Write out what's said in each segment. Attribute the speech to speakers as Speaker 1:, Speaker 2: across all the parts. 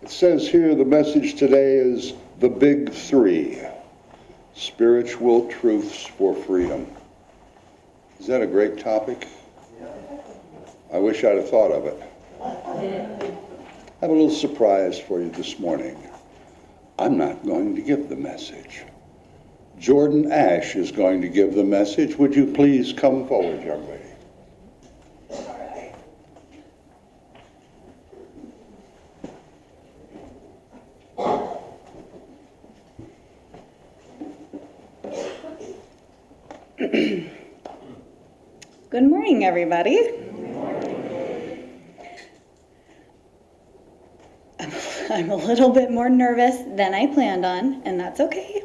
Speaker 1: It says here the message today is the big three, spiritual truths for freedom. Is that a great topic? I wish I'd have thought of it. I have a little surprise for you this morning. I'm not going to give the message. Jordan Ash is going to give the message. Would you please come forward, young lady?
Speaker 2: Good morning, everybody. I'm a little bit more nervous than I planned on, and that's okay.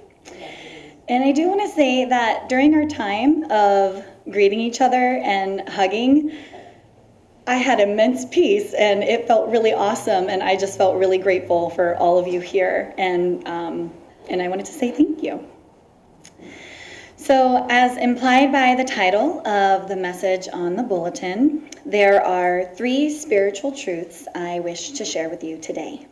Speaker 2: And I do want to say that during our time of greeting each other and hugging, I had immense peace, and it felt really awesome, and I just felt really grateful for all of you here, and I wanted to say thank you. So, as implied by the title of the message on the bulletin, there are 3 spiritual truths I wish to share with you today.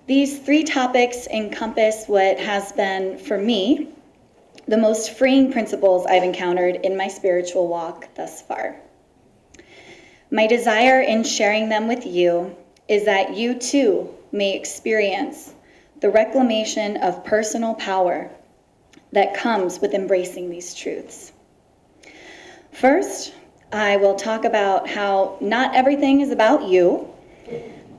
Speaker 2: These 3 topics encompass what has been, for me, the most freeing principles I've encountered in my spiritual walk thus far. My desire in sharing them with you is that you too may experience the reclamation of personal power that comes with embracing these truths. First, I will talk about how not everything is about you,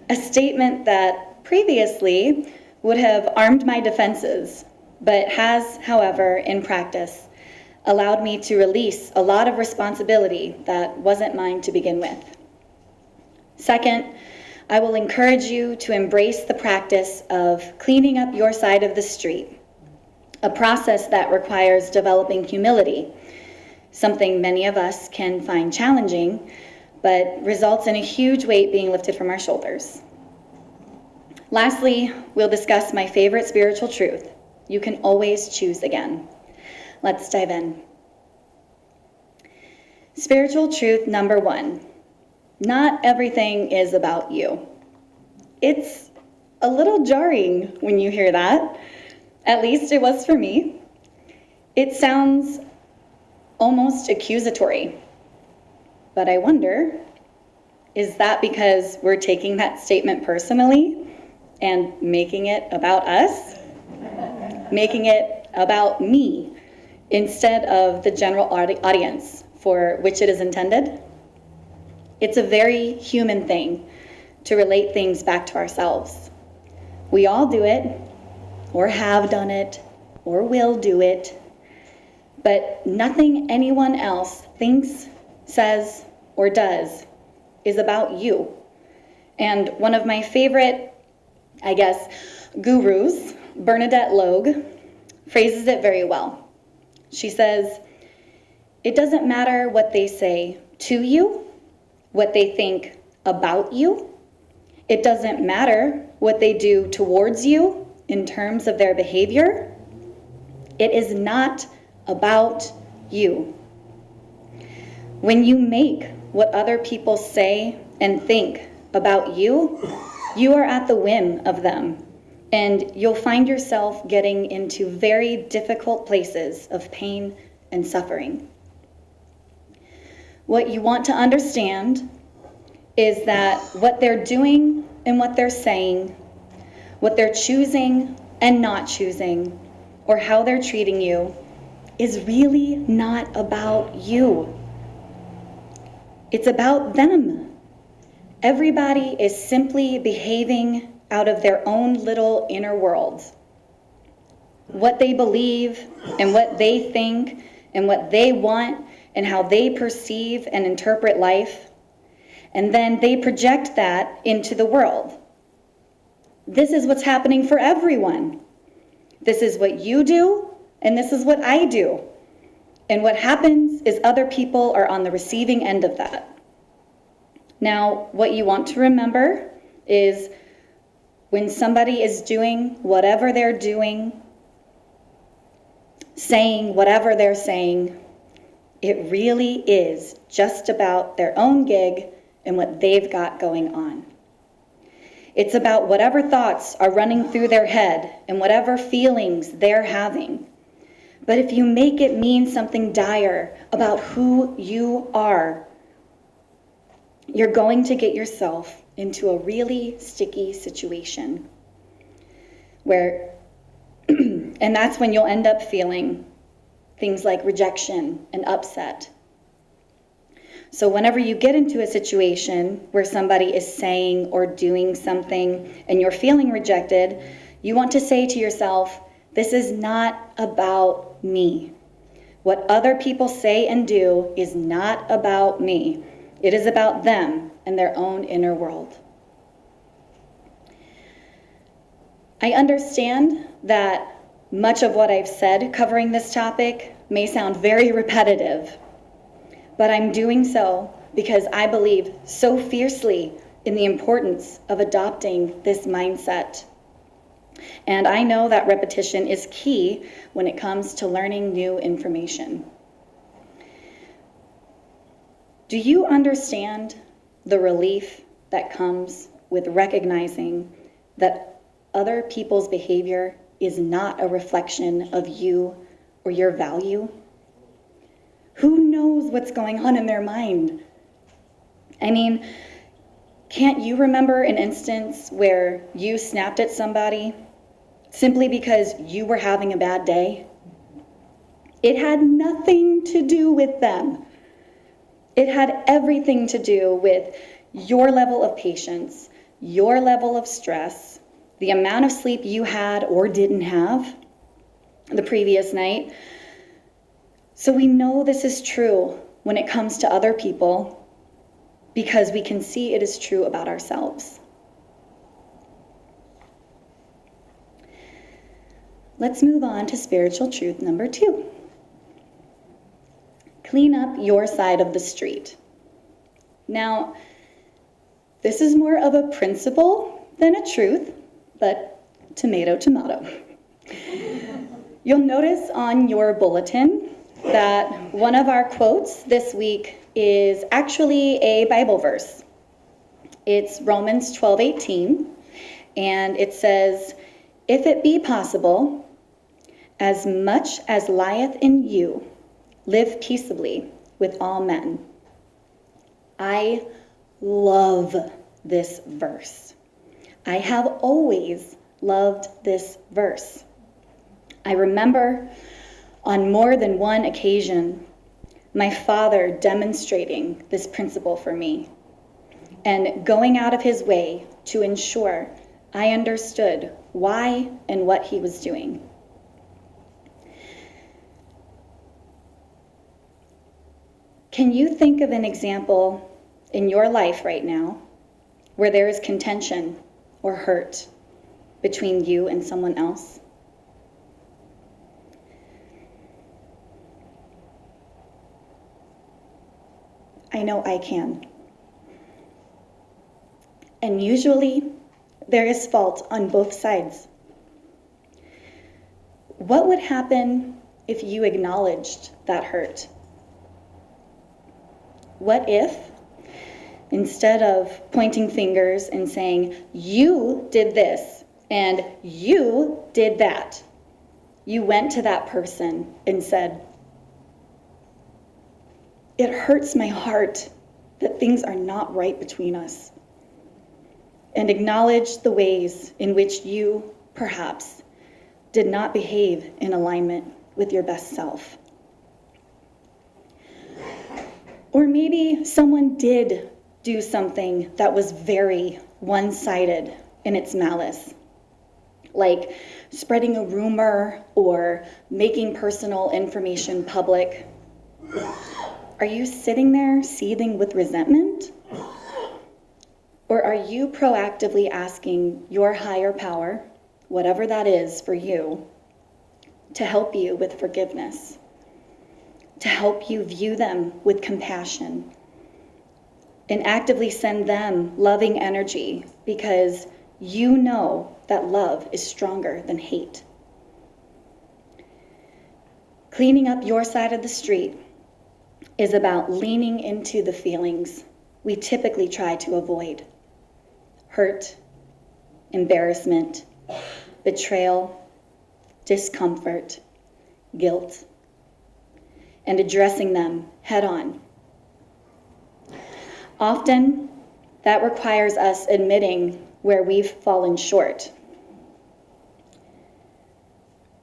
Speaker 2: a statement that previously would have armed my defenses, but has, however, in practice, allowed me to release a lot of responsibility that wasn't mine to begin with. Second, I will encourage you to embrace the practice of cleaning up your side of the street, a process that requires developing humility, something many of us can find challenging, but results in a huge weight being lifted from our shoulders. Lastly, we'll discuss my favorite spiritual truth: you can always choose again. Let's dive in. Spiritual truth number 1, not everything is about you. It's a little jarring when you hear that. At least it was for me. It sounds almost accusatory. But I wonder, is that because we're taking that statement personally and making it about us? Making it about me instead of the general audience for which it is intended? It's a very human thing to relate things back to ourselves. We all do it, or have done it, or will do it, but nothing anyone else thinks, says, or does is about you. And one of my favorite, gurus, Bernadette Logue, phrases it very well. She says, "It doesn't matter what they say to you, what they think about you. It doesn't matter what they do towards you in terms of their behavior. It is not about you." When you make what other people say and think about you, you are at the whim of them, and you'll find yourself getting into very difficult places of pain and suffering. What you want to understand is that what they're doing and what they're saying, what they're choosing and not choosing, or how they're treating you, is really not about you. It's about them. Everybody is simply behaving out of their own little inner worlds. What they believe and what they think and what they want and how they perceive and interpret life, and then they project that into the world. This is what's happening for everyone. This is what you do, and this is what I do. And what happens is other people are on the receiving end of that. Now, what you want to remember is when somebody is doing whatever they're doing, saying whatever they're saying, it really is just about their own gig and what they've got going on. It's about whatever thoughts are running through their head and whatever feelings they're having. But if you make it mean something dire about who you are, you're going to get yourself into a really sticky situation where, and that's when you'll end up feeling things like rejection and upset. So whenever you get into a situation where somebody is saying or doing something and you're feeling rejected, you want to say to yourself, this is not about me. What other people say and do is not about me. It is about them and their own inner world. I understand that much of what I've said covering this topic may sound very repetitive, but I'm doing so because I believe so fiercely in the importance of adopting this mindset. And I know that repetition is key when it comes to learning new information. Do you understand the relief that comes with recognizing that other people's behavior is not a reflection of you or your value? Who knows what's going on in their mind? I mean, can't you remember an instance where you snapped at somebody simply because you were having a bad day? It had nothing to do with them. It had everything to do with your level of patience, your level of stress, the amount of sleep you had or didn't have the previous night. So we know this is true when it comes to other people because we can see it is true about ourselves. Let's move on to spiritual truth number 2. Clean up your side of the street. Now, this is more of a principle than a truth, but tomato, tomato. You'll notice on your bulletin that one of our quotes this week is actually a Bible verse. It's Romans 12:18, and it says, "If it be possible, as much as lieth in you, live peaceably with all men." I love this verse. I have always loved this verse. I remember on more than one occasion my father demonstrating this principle for me and going out of his way to ensure I understood why and what he was doing. Can you think of an example in your life right now where there is contention or hurt between you and someone else? I know I can. And usually there is fault on both sides. What would happen if you acknowledged that hurt? What if, instead of pointing fingers and saying, you did this and you did that, you went to that person and said, it hurts my heart that things are not right between us, and acknowledge the ways in which you, perhaps, did not behave in alignment with your best self. Or maybe someone did do something that was very one-sided in its malice, like spreading a rumor or making personal information public. Are you sitting there seething with resentment? Or are you proactively asking your higher power, whatever that is for you, to help you with forgiveness, to help you view them with compassion, and actively send them loving energy because you know that love is stronger than hate? Cleaning up your side of the street is about leaning into the feelings we typically try to avoid: hurt, embarrassment, betrayal, discomfort, guilt, and addressing them head on. Often, that requires us admitting where we've fallen short.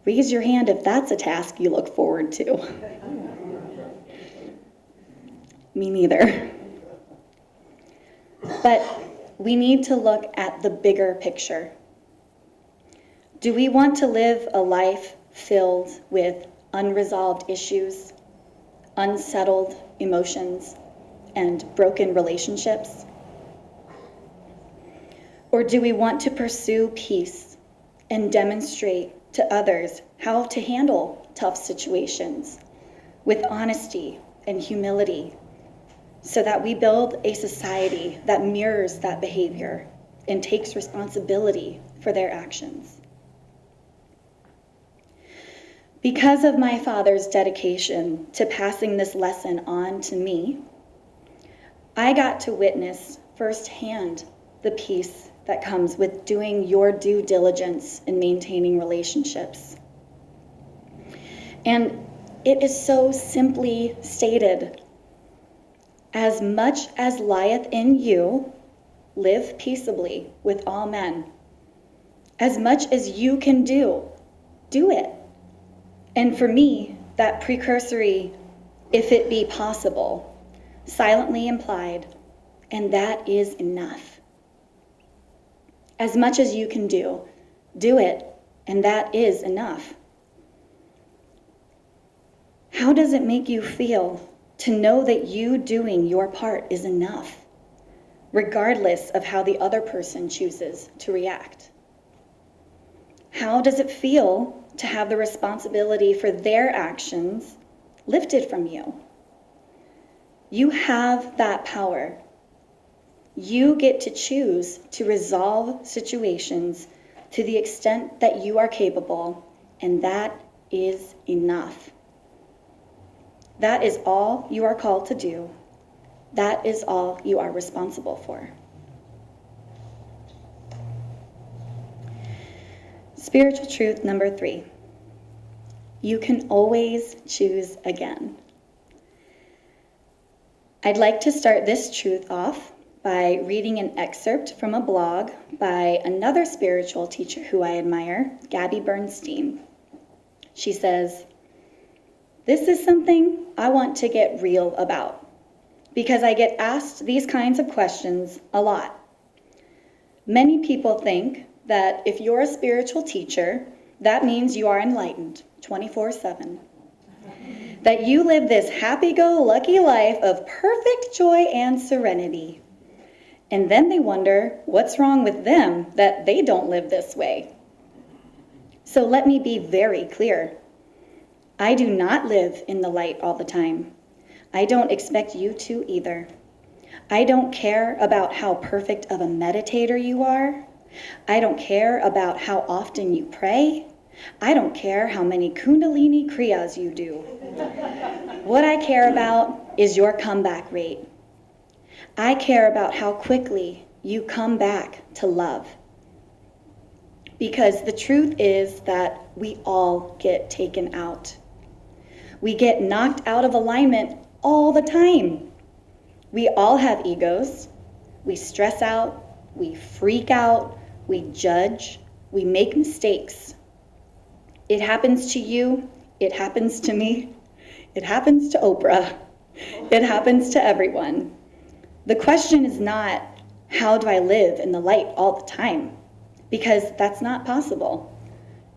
Speaker 2: Raise your hand if that's a task you look forward to. Me neither. But we need to look at the bigger picture. Do we want to live a life filled with unresolved issues, unsettled emotions, and broken relationships? Or do we want to pursue peace and demonstrate to others how to handle tough situations with honesty and humility, so that we build a society that mirrors that behavior and takes responsibility for their actions? Because of my father's dedication to passing this lesson on to me, I got to witness firsthand the peace that comes with doing your due diligence in maintaining relationships. And it is so simply stated: as much as lieth in you, live peaceably with all men. As much as you can do, do it. And for me, that precursory, if it be possible, silently implied, and that is enough. As much as you can do it, and that is enough. How does it make you feel to know that you doing your part is enough, regardless of how the other person chooses to react? How does it feel to have the responsibility for their actions lifted from you? You have that power. You get to choose to resolve situations to the extent that you are capable, and that is enough. That is all you are called to do. That is all you are responsible for. Spiritual truth number 3. You can always choose again. I'd like to start this truth off by reading an excerpt from a blog by another spiritual teacher who I admire, Gabby Bernstein. She says, "This is something I want to get real about because I get asked these kinds of questions a lot. Many people think that if you're a spiritual teacher, that means you are enlightened 24/7. That you live this happy-go-lucky life of perfect joy and serenity. And then they wonder what's wrong with them that they don't live this way. So let me be very clear. I do not live in the light all the time. I don't expect you to either. I don't care about how perfect of a meditator you are. I don't care about how often you pray. I don't care how many Kundalini Kriyas you do. What I care about is your comeback rate. I care about how quickly you come back to love. Because the truth is that we all get taken out. We get knocked out of alignment all the time. We all have egos. We stress out, we freak out, we judge, we make mistakes. It happens to you, it happens to me, it happens to Oprah, it happens to everyone. The question is not, how do I live in the light all the time? Because that's not possible.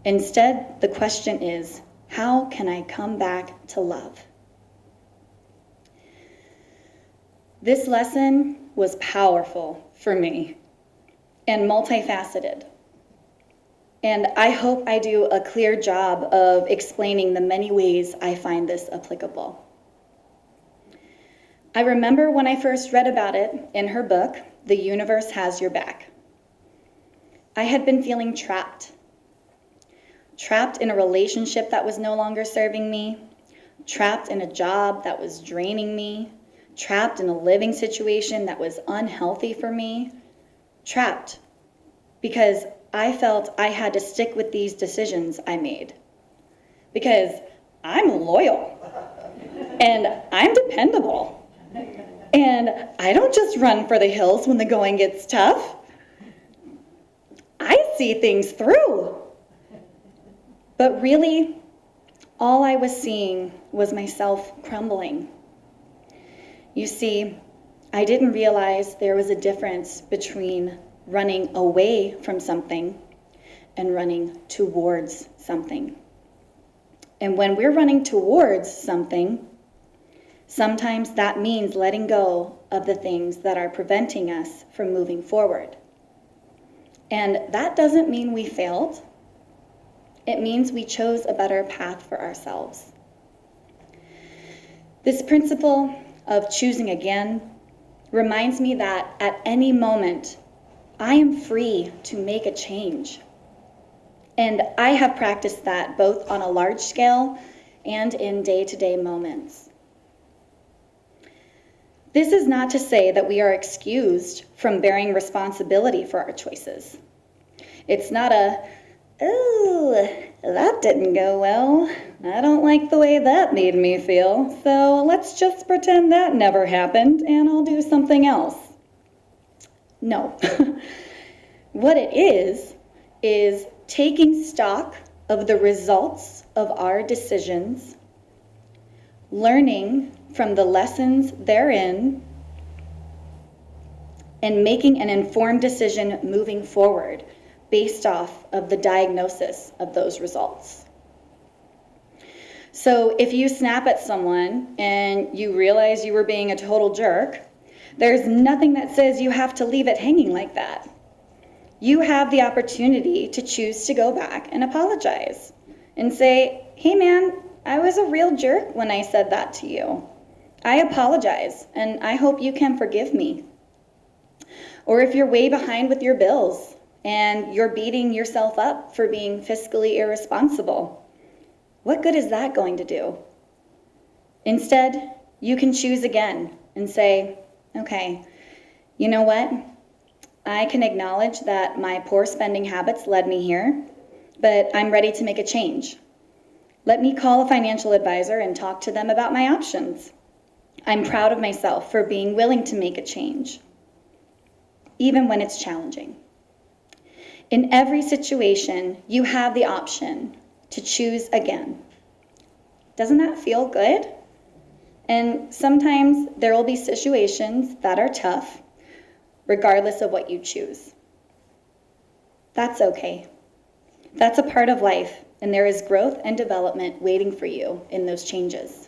Speaker 2: Instead, the question is, how can I come back to love? This lesson was powerful for me and multifaceted. And I hope I do a clear job of explaining the many ways I find this applicable. I remember when I first read about it in her book, The Universe Has Your Back. I had been feeling trapped in a relationship that was no longer serving me, trapped in a job that was draining me, trapped in a living situation that was unhealthy for me, trapped because I felt I had to stick with these decisions I made. Because I'm loyal and I'm dependable. And I don't just run for the hills when the going gets tough. I see things through. But really, all I was seeing was myself crumbling. You see, I didn't realize there was a difference between running away from something and running towards something. And when we're running towards something, sometimes that means letting go of the things that are preventing us from moving forward. And that doesn't mean we failed. It means we chose a better path for ourselves. This principle of choosing again reminds me that at any moment, I am free to make a change. And I have practiced that both on a large scale and in day-to-day moments. This is not to say that we are excused from bearing responsibility for our choices. It's not oh, that didn't go well. I don't like the way that made me feel, so let's just pretend that never happened and I'll do something else. No. What it is taking stock of the results of our decisions, learning from the lessons therein, and making an informed decision moving forward based off of the diagnosis of those results. So if you snap at someone and you realize you were being a total jerk, there's nothing that says you have to leave it hanging like that. You have the opportunity to choose to go back and apologize and say, hey man, I was a real jerk when I said that to you. I apologize, and I hope you can forgive me. Or if you're way behind with your bills and you're beating yourself up for being fiscally irresponsible, what good is that going to do? Instead, you can choose again and say, okay, you know what? I can acknowledge that my poor spending habits led me here, but I'm ready to make a change. Let me call a financial advisor and talk to them about my options. I'm proud of myself for being willing to make a change, even when it's challenging. In every situation, you have the option to choose again. Doesn't that feel good? And sometimes there will be situations that are tough, regardless of what you choose. That's okay. That's a part of life, and there is growth and development waiting for you in those changes.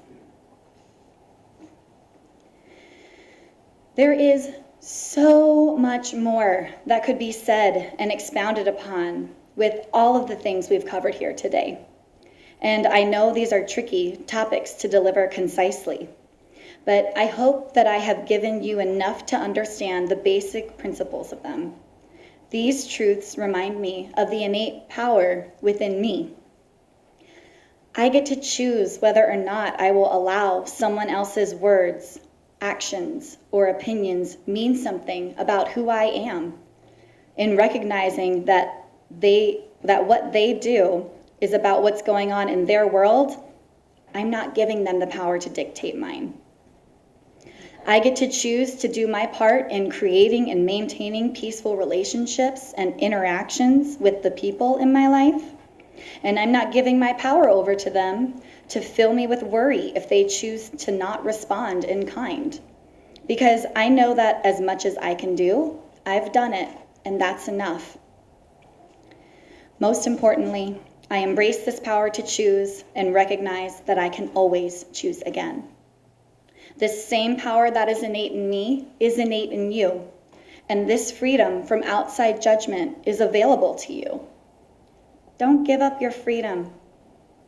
Speaker 2: There is so much more that could be said and expounded upon with all of the things we've covered here today. And I know these are tricky topics to deliver concisely, but I hope that I have given you enough to understand the basic principles of them. These truths remind me of the innate power within me. I get to choose whether or not I will allow someone else's words, actions, or opinions mean something about who I am, in recognizing that what they do is about what's going on in their world. I'm not giving them the power to dictate mine. I get to choose to do my part in creating and maintaining peaceful relationships and interactions with the people in my life. And I'm not giving my power over to them to fill me with worry if they choose to not respond in kind. Because I know that as much as I can do, I've done it, and that's enough. Most importantly, I embrace this power to choose and recognize that I can always choose again. This same power that is innate in me is innate in you, and this freedom from outside judgment is available to you. Don't give up your freedom.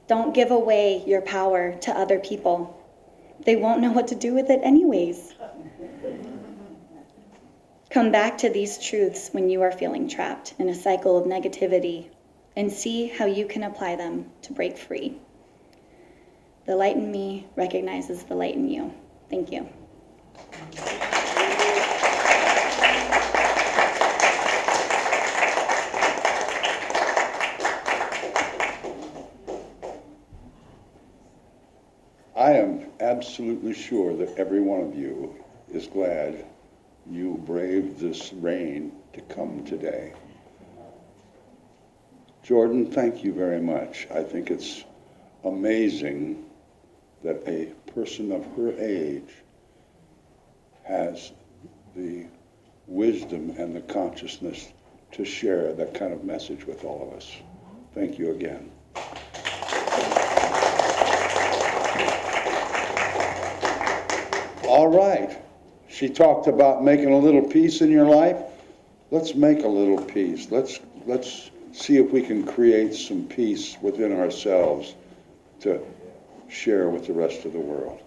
Speaker 2: Don't give away your power to other people. They won't know what to do with it anyways. Come back to these truths when you are feeling trapped in a cycle of negativity and see how you can apply them to break free. The light in me recognizes the light in you. Thank you.
Speaker 1: absolutely sure that every one of you is glad you braved this rain to come today. Jordan, thank you very much. I think it's amazing that a person of her age has the wisdom and the consciousness to share that kind of message with all of us. Thank you again. All right. She talked about making a little peace in your life. Let's make a little peace. Let's see if we can create some peace within ourselves to share with the rest of the world.